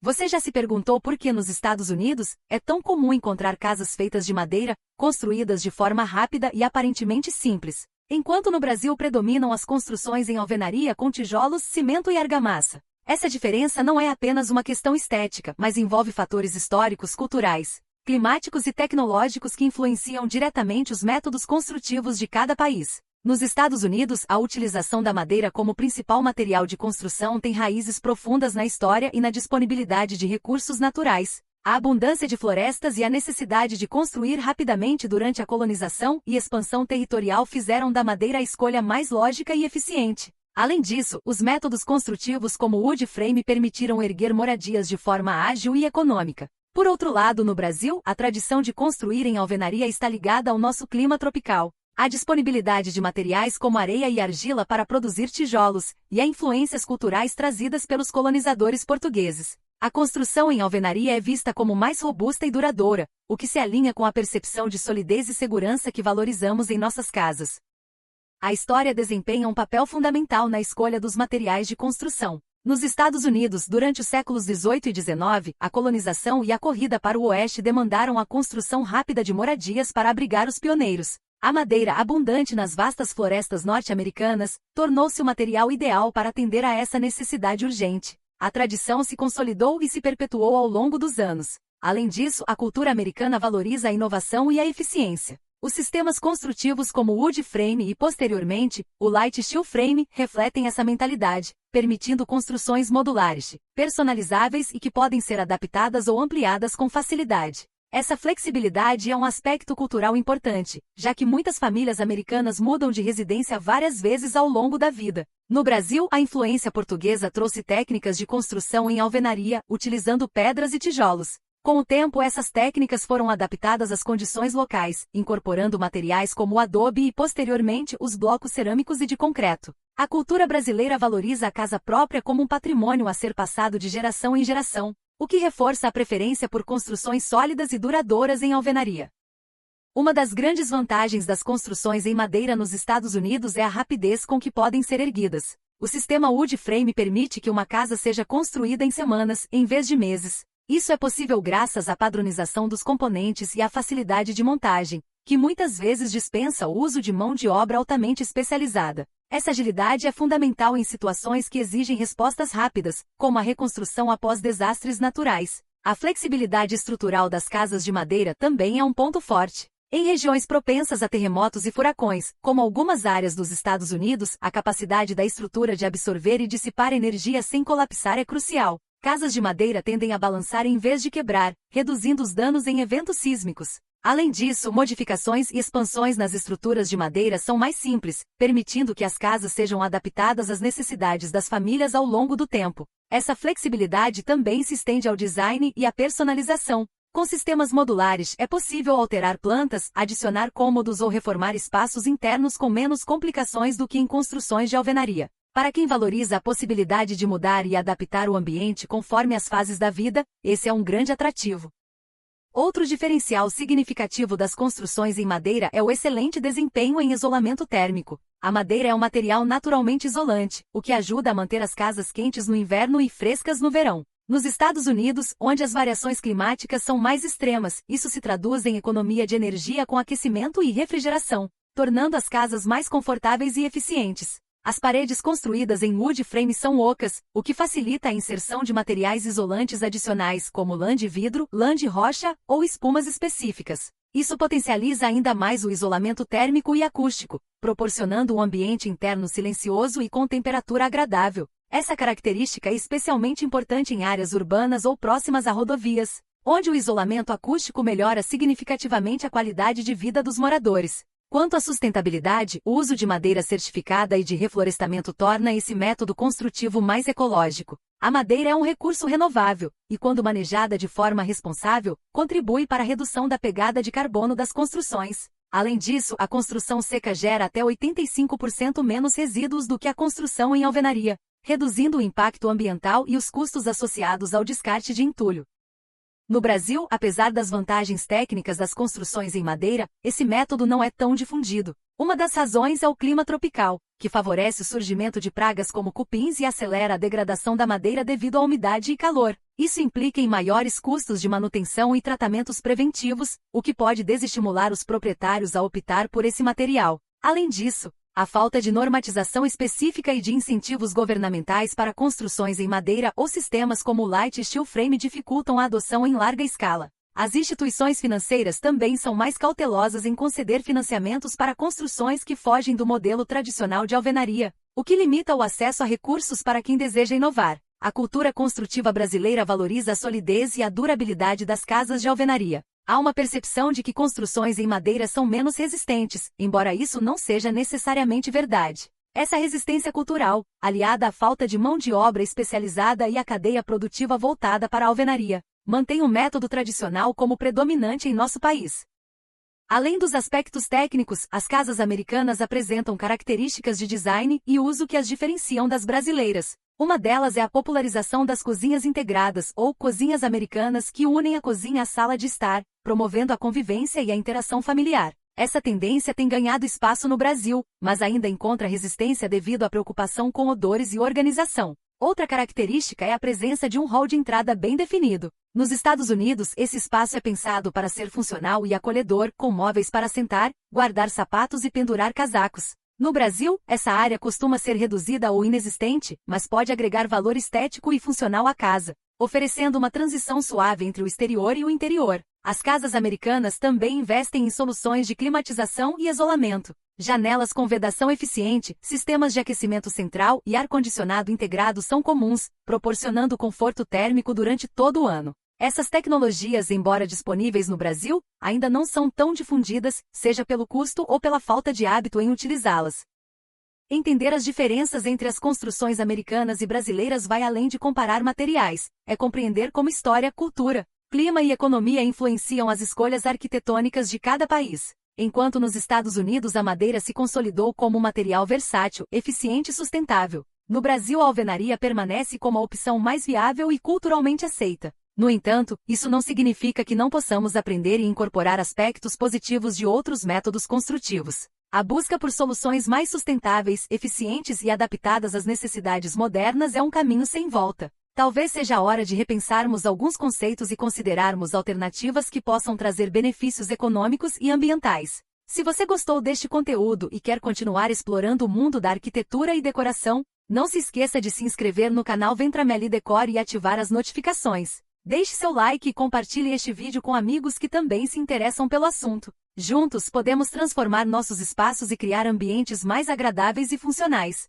Você já se perguntou por que nos Estados Unidos é tão comum encontrar casas feitas de madeira, construídas de forma rápida e aparentemente simples, enquanto no Brasil predominam as construções em alvenaria com tijolos, cimento e argamassa? Essa diferença não é apenas uma questão estética, mas envolve fatores históricos, culturais, climáticos e tecnológicos que influenciam diretamente os métodos construtivos de cada país. Nos Estados Unidos, a utilização da madeira como principal material de construção tem raízes profundas na história e na disponibilidade de recursos naturais. A abundância de florestas e a necessidade de construir rapidamente durante a colonização e expansão territorial fizeram da madeira a escolha mais lógica e eficiente. Além disso, os métodos construtivos como o wood frame permitiram erguer moradias de forma ágil e econômica. Por outro lado, no Brasil, a tradição de construir em alvenaria está ligada ao nosso clima tropical. A disponibilidade de materiais como areia e argila para produzir tijolos, e a influências culturais trazidas pelos colonizadores portugueses. A construção em alvenaria é vista como mais robusta e duradoura, o que se alinha com a percepção de solidez e segurança que valorizamos em nossas casas. A história desempenha um papel fundamental na escolha dos materiais de construção. Nos Estados Unidos, durante os séculos XVIII e XIX, a colonização e a corrida para o oeste demandaram a construção rápida de moradias para abrigar os pioneiros. A madeira, abundante nas vastas florestas norte-americanas, tornou-se o material ideal para atender a essa necessidade urgente. A tradição se consolidou e se perpetuou ao longo dos anos. Além disso, a cultura americana valoriza a inovação e a eficiência. Os sistemas construtivos como o wood frame e, posteriormente, o light steel frame refletem essa mentalidade, permitindo construções modulares, personalizáveis e que podem ser adaptadas ou ampliadas com facilidade. Essa flexibilidade é um aspecto cultural importante, já que muitas famílias americanas mudam de residência várias vezes ao longo da vida. No Brasil, a influência portuguesa trouxe técnicas de construção em alvenaria, utilizando pedras e tijolos. Com o tempo, essas técnicas foram adaptadas às condições locais, incorporando materiais como o adobe e, posteriormente, os blocos cerâmicos e de concreto. A cultura brasileira valoriza a casa própria como um patrimônio a ser passado de geração em geração, o que reforça a preferência por construções sólidas e duradouras em alvenaria. Uma das grandes vantagens das construções em madeira nos Estados Unidos é a rapidez com que podem ser erguidas. O sistema wood frame permite que uma casa seja construída em semanas, em vez de meses. Isso é possível graças à padronização dos componentes e à facilidade de montagem, que muitas vezes dispensa o uso de mão de obra altamente especializada. Essa agilidade é fundamental em situações que exigem respostas rápidas, como a reconstrução após desastres naturais. A flexibilidade estrutural das casas de madeira também é um ponto forte. Em regiões propensas a terremotos e furacões, como algumas áreas dos Estados Unidos, a capacidade da estrutura de absorver e dissipar energia sem colapsar é crucial. Casas de madeira tendem a balançar em vez de quebrar, reduzindo os danos em eventos sísmicos. Além disso, modificações e expansões nas estruturas de madeira são mais simples, permitindo que as casas sejam adaptadas às necessidades das famílias ao longo do tempo. Essa flexibilidade também se estende ao design e à personalização. Com sistemas modulares, é possível alterar plantas, adicionar cômodos ou reformar espaços internos com menos complicações do que em construções de alvenaria. Para quem valoriza a possibilidade de mudar e adaptar o ambiente conforme as fases da vida, esse é um grande atrativo. Outro diferencial significativo das construções em madeira é o excelente desempenho em isolamento térmico. A madeira é um material naturalmente isolante, o que ajuda a manter as casas quentes no inverno e frescas no verão. Nos Estados Unidos, onde as variações climáticas são mais extremas, isso se traduz em economia de energia com aquecimento e refrigeração, tornando as casas mais confortáveis e eficientes. As paredes construídas em wood frame são ocas, o que facilita a inserção de materiais isolantes adicionais como lã de vidro, lã de rocha ou espumas específicas. Isso potencializa ainda mais o isolamento térmico e acústico, proporcionando um ambiente interno silencioso e com temperatura agradável. Essa característica é especialmente importante em áreas urbanas ou próximas a rodovias, onde o isolamento acústico melhora significativamente a qualidade de vida dos moradores. Quanto à sustentabilidade, o uso de madeira certificada e de reflorestamento torna esse método construtivo mais ecológico. A madeira é um recurso renovável, e quando manejada de forma responsável, contribui para a redução da pegada de carbono das construções. Além disso, a construção seca gera até 85% menos resíduos do que a construção em alvenaria, reduzindo o impacto ambiental e os custos associados ao descarte de entulho. No Brasil, apesar das vantagens técnicas das construções em madeira, esse método não é tão difundido. Uma das razões é o clima tropical, que favorece o surgimento de pragas como cupins e acelera a degradação da madeira devido à umidade e calor. Isso implica em maiores custos de manutenção e tratamentos preventivos, o que pode desestimular os proprietários a optar por esse material. Além disso, a falta de normatização específica e de incentivos governamentais para construções em madeira ou sistemas como o Light Steel Frame dificultam a adoção em larga escala. As instituições financeiras também são mais cautelosas em conceder financiamentos para construções que fogem do modelo tradicional de alvenaria, o que limita o acesso a recursos para quem deseja inovar. A cultura construtiva brasileira valoriza a solidez e a durabilidade das casas de alvenaria. Há uma percepção de que construções em madeira são menos resistentes, embora isso não seja necessariamente verdade. Essa resistência cultural, aliada à falta de mão de obra especializada e à cadeia produtiva voltada para a alvenaria, mantém o método tradicional como predominante em nosso país. Além dos aspectos técnicos, as casas americanas apresentam características de design e uso que as diferenciam das brasileiras. Uma delas é a popularização das cozinhas integradas ou cozinhas americanas que unem a cozinha à sala de estar, promovendo a convivência e a interação familiar. Essa tendência tem ganhado espaço no Brasil, mas ainda encontra resistência devido à preocupação com odores e organização. Outra característica é a presença de um hall de entrada bem definido. Nos Estados Unidos, esse espaço é pensado para ser funcional e acolhedor, com móveis para sentar, guardar sapatos e pendurar casacos. No Brasil, essa área costuma ser reduzida ou inexistente, mas pode agregar valor estético e funcional à casa, oferecendo uma transição suave entre o exterior e o interior. As casas americanas também investem em soluções de climatização e isolamento. Janelas com vedação eficiente, sistemas de aquecimento central e ar-condicionado integrado são comuns, proporcionando conforto térmico durante todo o ano. Essas tecnologias, embora disponíveis no Brasil, ainda não são tão difundidas, seja pelo custo ou pela falta de hábito em utilizá-las. Entender as diferenças entre as construções americanas e brasileiras vai além de comparar materiais, é compreender como história, cultura, clima e economia influenciam as escolhas arquitetônicas de cada país. Enquanto nos Estados Unidos a madeira se consolidou como um material versátil, eficiente e sustentável, no Brasil a alvenaria permanece como a opção mais viável e culturalmente aceita. No entanto, isso não significa que não possamos aprender e incorporar aspectos positivos de outros métodos construtivos. A busca por soluções mais sustentáveis, eficientes e adaptadas às necessidades modernas é um caminho sem volta. Talvez seja a hora de repensarmos alguns conceitos e considerarmos alternativas que possam trazer benefícios econômicos e ambientais. Se você gostou deste conteúdo e quer continuar explorando o mundo da arquitetura e decoração, não se esqueça de se inscrever no canal Ventramelli Decor e ativar as notificações. Deixe seu like e compartilhe este vídeo com amigos que também se interessam pelo assunto. Juntos podemos transformar nossos espaços e criar ambientes mais agradáveis e funcionais.